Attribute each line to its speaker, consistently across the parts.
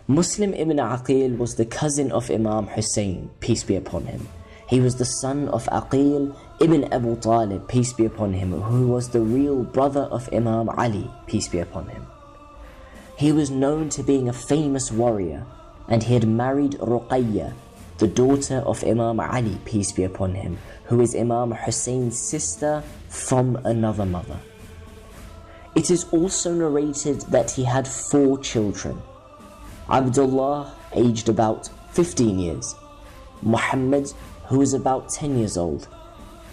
Speaker 1: Muslim ibn Aqil was the cousin of Imam Hussein, peace be upon him. He was the son of Aqil ibn Abu Talib, peace be upon him, who was the real brother of Imam Ali, peace be upon him. He was known to being a famous warrior, and he had married Ruqayya, the daughter of Imam Ali, peace be upon him, who is Imam Hussein's sister from another mother. It is also narrated that he had 4 children. Abdullah, aged about 15 years, Muhammad, who was about 10 years old,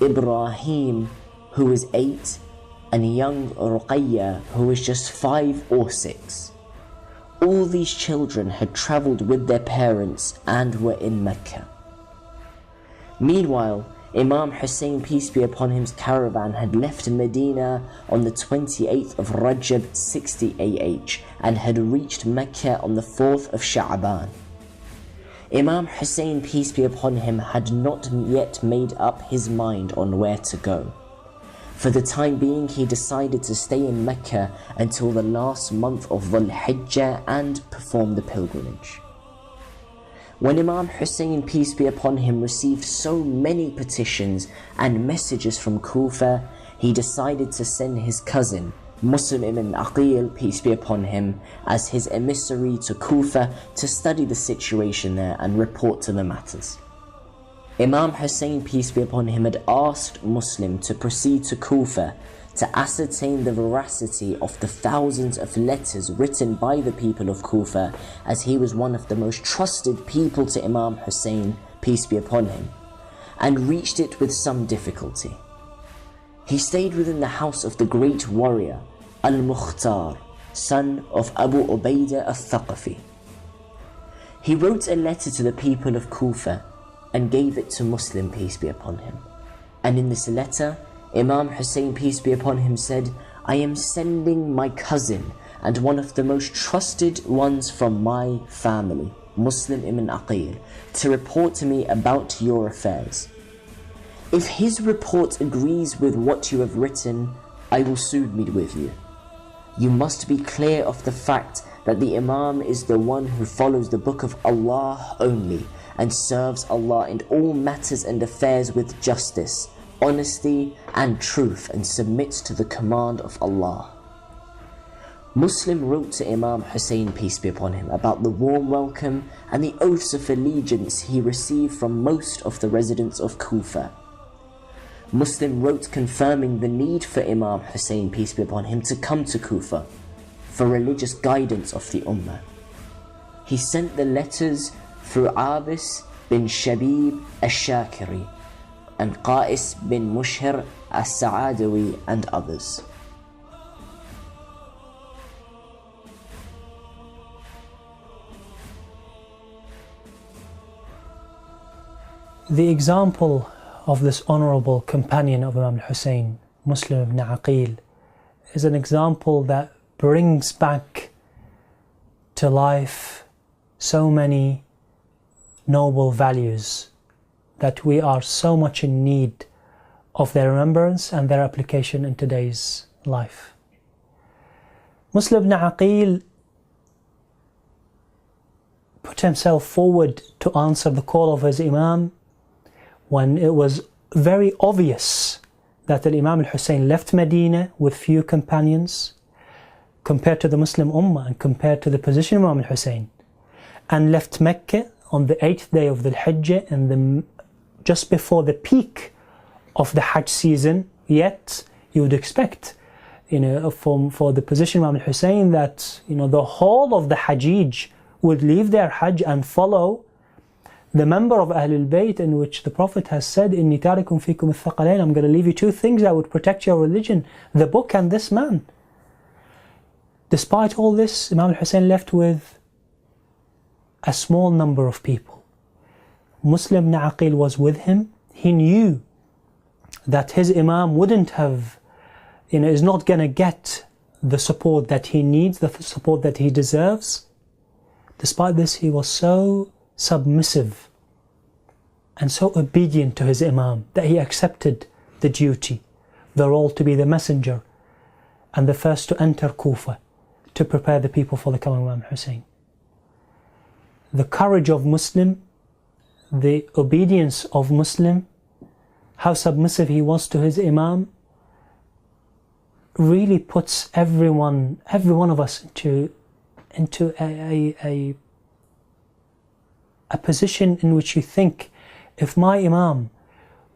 Speaker 1: Ibrahim, who was 8, and young Ruqayya, who was just 5 or 6. All these children had travelled with their parents and were in Mecca. Meanwhile, Imam Hussein, peace be upon him's caravan had left Medina on the 28th of Rajab 60 AH and had reached Mecca on the 4th of Sha'ban. Imam Hussein, peace be upon him, had not yet made up his mind on where to go. For the time being, he decided to stay in Mecca until the last month of Dhul Hijjah and perform the pilgrimage. When Imam Hussein, peace be upon him, received so many petitions and messages from Kufa, he decided to send his cousin, Muslim ibn Aqil, peace be upon him, as his emissary to Kufa to study the situation there and report to the matters. Imam Hussein, peace be upon him, had asked Muslim to proceed to Kufa to ascertain the veracity of the thousands of letters written by the people of Kufa, as he was one of the most trusted people to Imam Hussein, peace be upon him, and reached it with some difficulty. He stayed within the house of the great warrior Al-Mukhtar, son of Abu Ubaidah al-Thaqafi. He wrote a letter to the people of Kufa and gave it to Muslim, peace be upon him. And in this letter, Imam Hussein, peace be upon him, said, "I am sending my cousin and one of the most trusted ones from my family, Muslim ibn Aqil, to report to me about your affairs. If his report agrees with what you have written, I will soon meet with you. You must be clear of the fact that the Imam is the one who follows the book of Allah only and serves Allah in all matters and affairs with justice, honesty and truth, and submits to the command of Allah." Muslim wrote to Imam Hussein, peace be upon him, about the warm welcome and the oaths of allegiance he received from most of the residents of Kufa. Muslim wrote confirming the need for Imam Hussein, peace be upon him, to come to Kufa for religious guidance of the Ummah. He sent the letters through Abis bin Shabib al-Shakiri and Qais bin Mushhir al-Sa'adawi and others.
Speaker 2: The example of this honorable companion of Imam al-Hussein, Muslim ibn Aqil, is an example that brings back to life so many noble values that we are so much in need of their remembrance and their application in today's life. Muslim ibn Aqil put himself forward to answer the call of his Imam when it was very obvious that the Imam al-Hussein left Medina with few companions compared to the Muslim Ummah and compared to the position of Imam al-Hussein, and left Mecca on the 8th day of the Hijjah and just before the peak of the Hajj season. Yet you would expect, for the position of Imam al-Hussein, that the whole of the Hajjij would leave their Hajj and follow the member of Ahlul Bayt, in which the Prophet has said, "Inni tarikum fikum al-thaqalain," I'm going to leave you 2 things that would protect your religion, the book and this man. Despite all this, Imam al-Hussein left with a small number of people. Muslim ibn Aqil was with him. He knew that his Imam wouldn't have, is not going to get the support that he needs, the support that he deserves. Despite this, he was so submissive and so obedient to his Imam that he accepted the duty, the role to be the messenger and the first to enter Kufa to prepare the people for the coming of Imam Hussein. the courage of Muslim, the obedience of Muslim, how submissive he was to his Imam, really puts every one of us into a position in which you think, if my Imam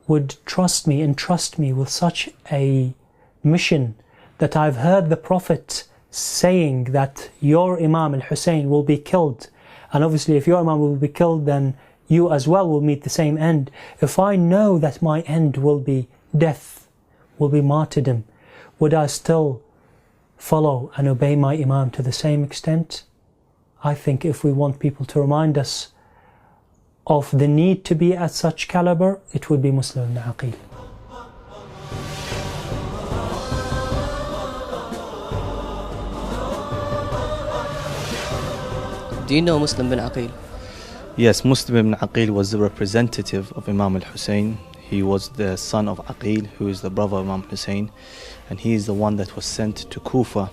Speaker 2: would trust me, entrust me with such a mission, that I've heard the Prophet saying that your Imam al-Hussein will be killed, and obviously if your Imam will be killed, then you as well will meet the same end. If I know that my end will be death, will be martyrdom, would I still follow and obey my Imam to the same extent? I think if we want people to remind us of the need to be at such caliber, it would be Muslim ibn Aqil.
Speaker 3: Do you know Muslim ibn Aqil?
Speaker 4: Yes, Muslim ibn Aqil was the representative of Imam al-Hussein. He was the son of Aqil, who is the brother of Imam Hussein, and he is the one that was sent to Kufa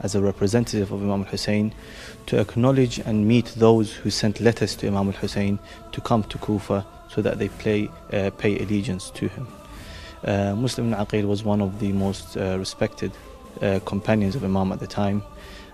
Speaker 4: as a representative of Imam al-Hussein to acknowledge and meet those who sent letters to Imam al-Hussein to come to Kufa so that they pay allegiance to him. Muslim ibn Aqil was one of the most respected companions of Imam at the time,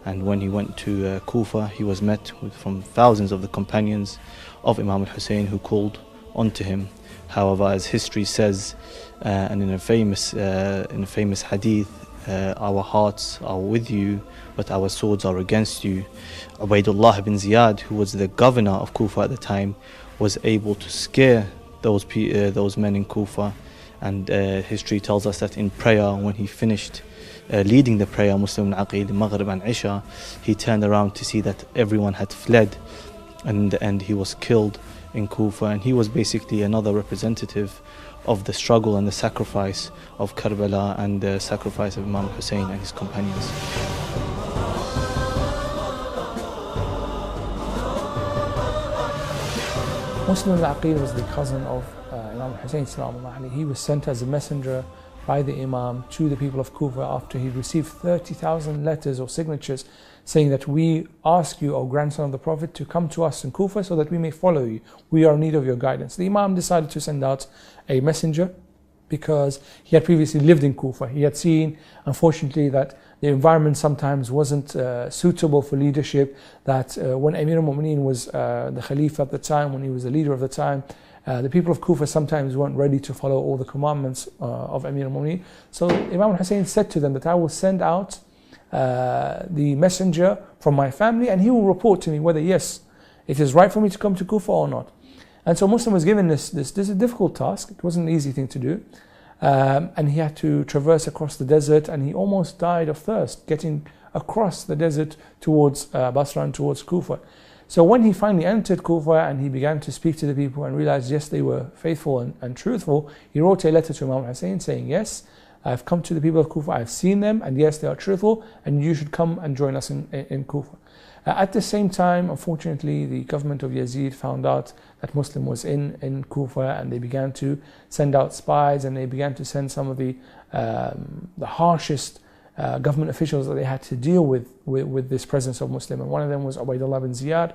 Speaker 4: and when he went to Kufa, he was met from thousands of the companions of Imam al-Hussein who called onto him. However, as history says, and in a famous hadith, our hearts are with you, but our swords are against you. Ubaydullah ibn Ziyad, who was the governor of Kufa at the time, was able to scare those men in Kufa, and history tells us that in prayer, when he finished leading the prayer, Muslim ibn Aqil, Maghrib and Isha, he turned around to see that everyone had fled, and he was killed in Kufa, and he was basically another representative of the struggle and the sacrifice of Karbala and the sacrifice of Imam Hussein and his companions.
Speaker 5: Muslim ibn Aqil was the cousin of Imam Hussein. He was sent as a messenger by the Imam to the people of Kufa after he received 30,000 letters or signatures saying that we ask you, O grandson of the Prophet, to come to us in Kufa so that we may follow you. We are in need of your guidance. The Imam decided to send out a messenger because he had previously lived in Kufa. He had seen, unfortunately, that the environment sometimes wasn't suitable for leadership, that when Amir al-Mu'mineen was the Khalifa at the time, when he was the leader of the time, the people of Kufa sometimes weren't ready to follow all the commandments of Amir al-Mu'mineen. So Imam Hussein said to them that I will send out the messenger from my family, and he will report to me whether yes, it is right for me to come to Kufa or not. And so Muslim was given this is a difficult task. It wasn't an easy thing to do, and he had to traverse across the desert, and he almost died of thirst getting across the desert towards Basra and towards Kufa. So when he finally entered Kufa and he began to speak to the people and realized yes, they were faithful and truthful, he wrote a letter to Imam Hussein saying, yes, I've come to the people of Kufa, I've seen them, and yes, they are truthful, and you should come and join us in Kufa. At the same time, unfortunately, the government of Yazid found out that Muslim was in Kufa, and they began to send out spies, and they began to send some of the harshest government officials that they had to deal with this presence of Muslim. And one of them was Ubaydullah ibn Ziyad.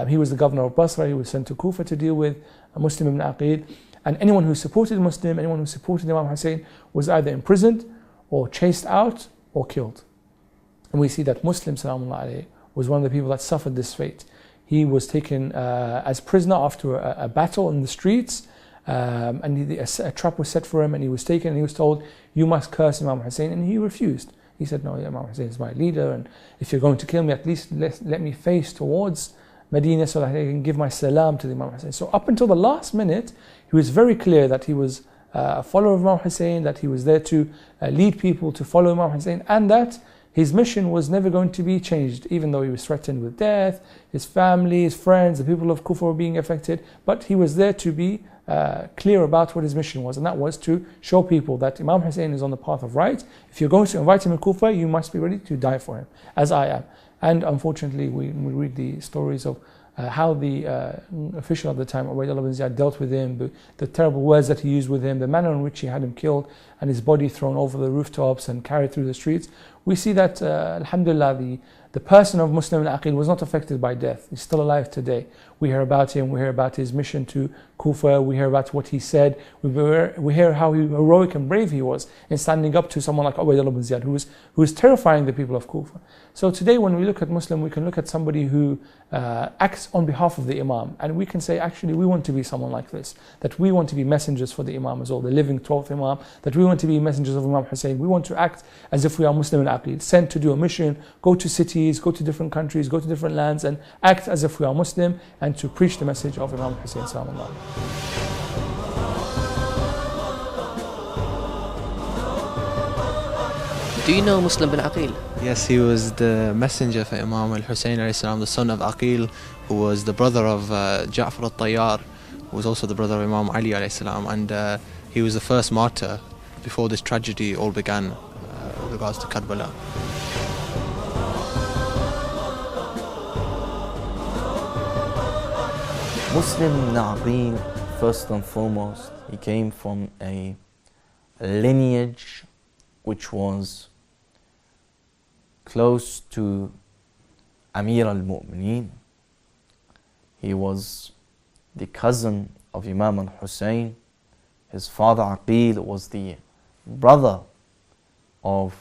Speaker 5: He was the governor of Basra. He was sent to Kufa to deal with Muslim ibn Aqil. And anyone who supported Muslim, anyone who supported Imam Hussein was either imprisoned or chased out or killed. And we see that Muslim, salamullah alayhi, was one of the people that suffered this fate. He was taken as prisoner after a battle in the streets, and a trap was set for him, and he was taken and he was told, you must curse Imam Hussein, and he refused. He said, no, Imam Hussein is my leader, and if you're going to kill me, at least let me face towards Medina so that I can give my salam to the Imam Hussein. So up until the last minute, he was very clear that he was a follower of Imam Hussein, that he was there to lead people to follow Imam Hussein, and that his mission was never going to be changed, even though he was threatened with death, his family, his friends, the people of Kufa were being affected, but he was there to be clear about what his mission was, and that was to show people that Imam Hussein is on the path of right. If you're going to invite him in Kufa, you must be ready to die for him, as I am. And unfortunately, we read the stories of how the official at the time, Ubaydullah ibn Ziyad, dealt with him, the terrible words that he used with him, the manner in which he had him killed, and his body thrown over the rooftops and carried through the streets. We see that, alhamdulillah, the The person of Muslim ibn Aqil was not affected by death. He's still alive today. We hear about him, we hear about his mission to Kufa, we hear about what he said, we hear how heroic and brave he was in standing up to someone like Ubaydullah ibn Ziyad, who was terrifying the people of Kufa. So today when we look at Muslim, we can look at somebody who acts on behalf of the Imam, and we can say, actually, we want to be someone like this, that we want to be messengers for the Imam as well, the living 12th Imam, that we want to be messengers of Imam Hussein. We want to act as if we are Muslim ibn Aqil, sent to do a mission, go to cities, go to different countries, go to different lands, and act as if we are Muslim, and to preach the message of Imam Hussein salamullah.
Speaker 3: Do you know Muslim bin Aqil?
Speaker 6: Yes, he was the messenger for Imam al-Hussein alayhi salam, the son of Aqil, who was the brother of Ja'far al-Tayyar, who was also the brother of Imam Ali alayhi salam, and he was the first martyr before this tragedy all began with regards to Karbala.
Speaker 1: Muslim ibn Aqil, first and foremost, he came from a lineage which was close to Amir al-Mu'mineen. He was the cousin of Imam al-Hussein. His father Aqil was the brother of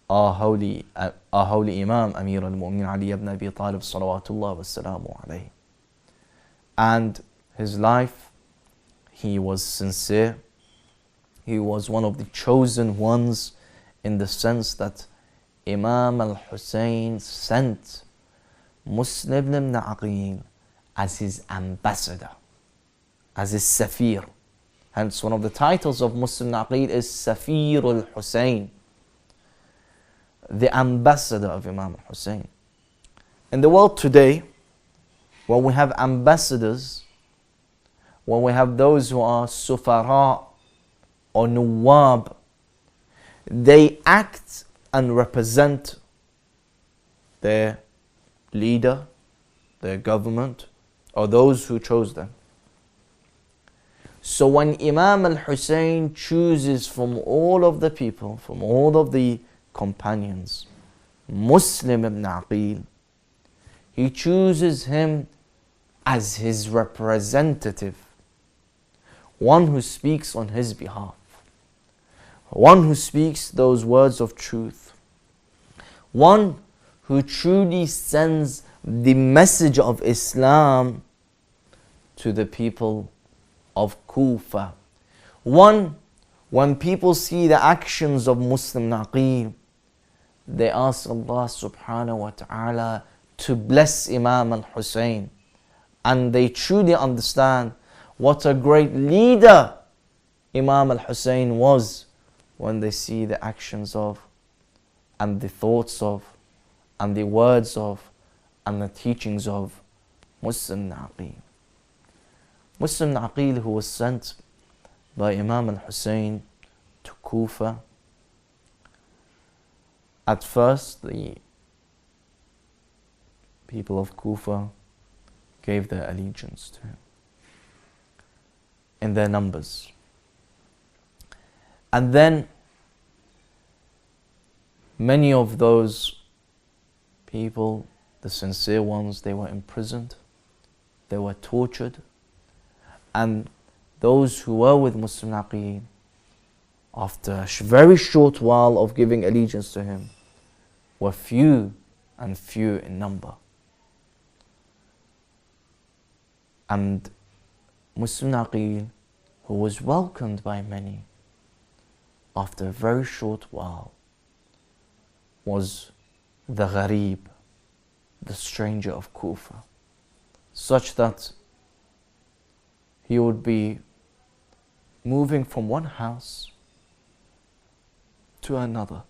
Speaker 1: our holy Imam Amir al-Mu'mineen Ali ibn Abi Talib salawatullah wa salamu alayhi. And his life, he was sincere. He was one of the chosen ones in the sense that Imam al-Hussein sent Muslim ibn Aqil as his ambassador, as his Safir. Hence one of the titles of Muslim ibn Aqil is Safir al-Hussein, the ambassador of Imam al-Hussein. In the world today, when we have ambassadors, when we have those who are sufara or nuwab, they act and represent their leader, their government, or those who chose them. So when Imam al-Hussein chooses from all of the people, from all of the companions, Muslim ibn Aqil, he chooses him as his representative, one who speaks on his behalf, one who speaks those words of truth, one who truly sends the message of Islam to the people of Kufa. One, when people see the actions of Muslim Aqil, they ask Allah subhanahu wa ta'ala to bless Imam al-Hussein. And they truly understand what a great leader Imam al-Hussein was when they see the actions of, and the thoughts of, and the words of, and the teachings of Muslim Aqil. Muslim Aqil, who was sent by Imam al-Hussein to Kufa. At first, the people of Kufa gave their allegiance to him in their numbers. And then many of those people, the sincere ones, they were imprisoned, they were tortured, and those who were with Muslim Aqil, after a very short while of giving allegiance to him, were few and few in number. And Muslim Aqil, who was welcomed by many, after a very short while, was the gharib, the stranger of Kufa, such that he would be moving from one house to another,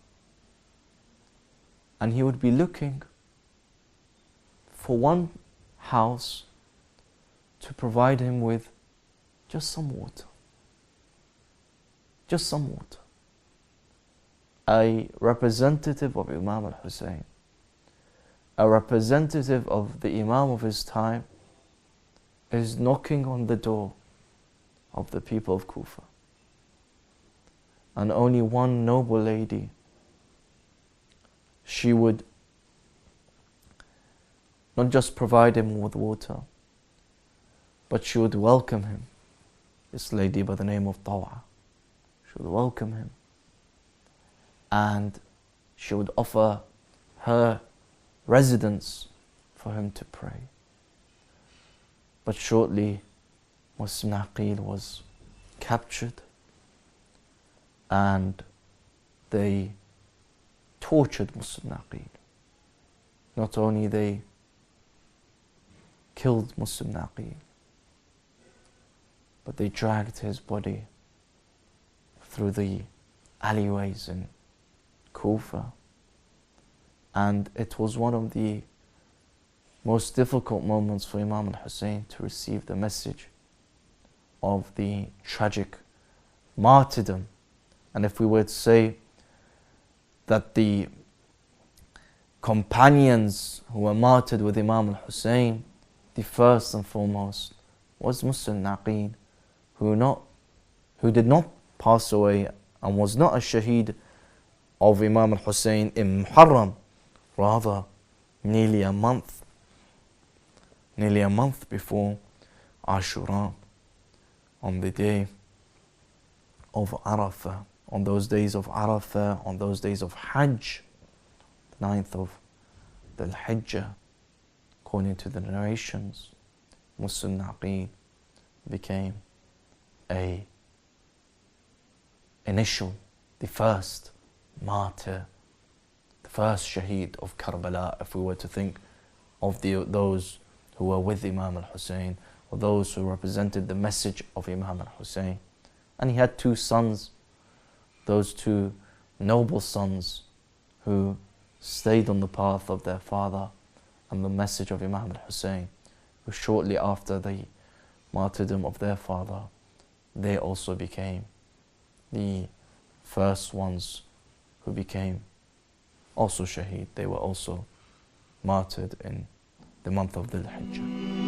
Speaker 1: and he would be looking for one house to provide him with just some water. Just some water. A representative of Imam al-Hussein, a representative of the Imam of his time, is knocking on the door of the people of Kufa. And only one noble lady, she would
Speaker 7: not just provide him with water, but she would welcome him. This lady by the name of Tawa, she would welcome him, and she would offer her residence for him to pray. But shortly, Muslim Aqil was captured, and they tortured Muslim Aqil. Not only they killed Muslim Aqil, but they dragged his body through the alleyways in Kufa. And it was one of the most difficult moments for Imam al-Hussein to receive the message of the tragic martyrdom. And if we were to say that the companions who were martyred with Imam al-Hussein, the first and foremost was Muslim Aqil, who did not pass away and was not a shaheed of Imam al-Hussein in Muharram, rather nearly a month before Ashura, on the day of Arafah, on those days of Arafah, on those days of Hajj, the 9th of Dhul Hijjah, according to the narrations, Muslim Aqil became the first martyr, the first shaheed of Karbala, if we were to think of those who were with Imam al-Hussein, or those who represented the message of Imam al-Hussein. And he had two sons, those two noble sons who stayed on the path of their father and the message of Imam al-Hussein, who shortly after the martyrdom of their father, they also became the first ones who became also shaheed. They were also martyred in the month of Dhul Hijjah.